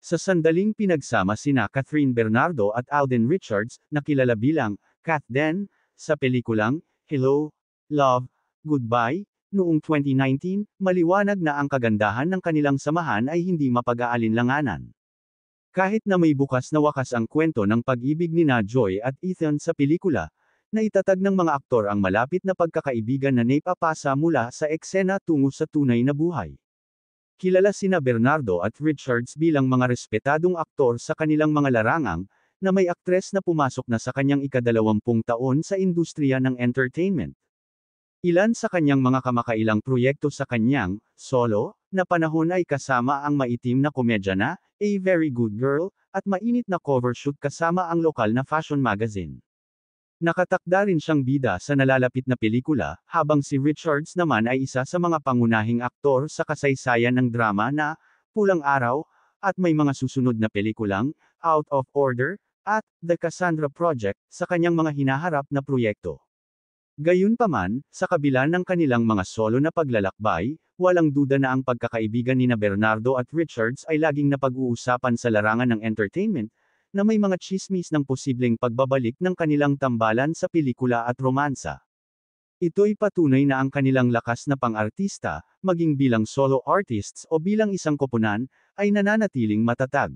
Sa sandaling pinagsama sina Catherine Bernardo at Alden Richards, na kilala bilang Kath Den, sa pelikulang Hello, Love, Goodbye, noong 2019, maliwanag na ang kagandahan ng kanilang samahan ay hindi mapag-aalinlanganan. Kahit na may bukas na wakas ang kwento ng pag-ibig nina Joy at Ethan sa pelikula, naitatag ng mga aktor ang malapit na pagkakaibigan na naipapasa mula sa eksena tungo sa tunay na buhay. Kilala sina Bernardo at Richards bilang mga respetadong aktor sa kanilang mga larangang, na may aktres na pumasok na sa kanyang ika-20 taon sa industriya ng entertainment. Ilan sa kanyang mga kamakailang proyekto sa kanyang solo na panahon ay kasama ang maitim na komedya na A Very Good Girl at mainit na cover shoot kasama ang lokal na fashion magazine. Nakatakda rin siyang bida sa nalalapit na pelikula, habang si Richards naman ay isa sa mga pangunahing aktor sa kasaysayan ng drama na Pulang Araw, at may mga susunod na pelikulang Out of Order at The Cassandra Project sa kanyang mga hinaharap na proyekto. Gayunpaman, sa kabila ng kanilang mga solo na paglalakbay, walang duda na ang pagkakaibigan nina Bernardo at Richards ay laging napag-uusapan sa larangan ng entertainment, na may mga tsismis ng posibleng pagbabalik ng kanilang tambalan sa pelikula at romansa. Ito'y patunay na ang kanilang lakas na pang-artista, maging bilang solo artists o bilang isang koponan, ay nananatiling matatag.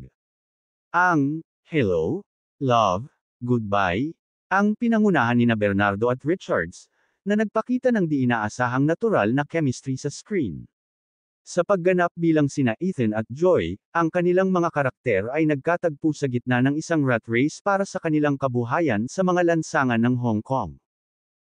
Ang Hello, Love, Goodbye, ang pinangunahan nina Bernardo at Richards, na nagpakita ng di inaasahang natural na chemistry sa screen. Sa pagganap bilang sina Ethan at Joy, ang kanilang mga karakter ay nagkatagpo sa gitna ng isang rat race para sa kanilang kabuhayan sa mga lansangan ng Hong Kong.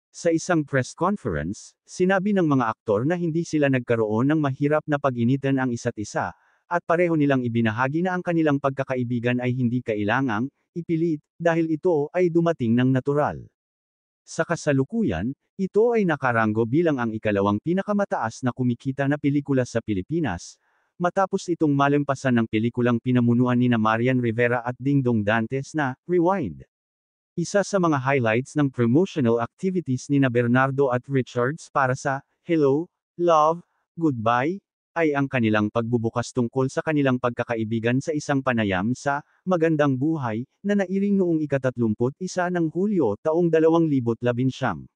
Sa isang press conference, sinabi ng mga aktor na hindi sila nagkaroon ng mahirap na pag-initan ang isa't isa, at pareho nilang ibinahagi na ang kanilang pagkakaibigan ay hindi kailangang ipilit, dahil ito ay dumating ng natural. Sa kasalukuyan, ito ay nakaranggo bilang ang ikalawang pinakamataas na kumikita na pelikula sa Pilipinas, matapos itong malampasan ng pelikulang pinamunuan nina Marian Rivera at Dingdong Dantes na Rewind. Isa sa mga highlights ng promotional activities nina Bernardo at Richards para sa Hello, Love, Goodbye, ay ang kanilang pagbubukas tungkol sa kanilang pagkakaibigan sa isang panayam sa Magandang Buhay, na nairing noong ika-31 ng Hulyo taong 2019.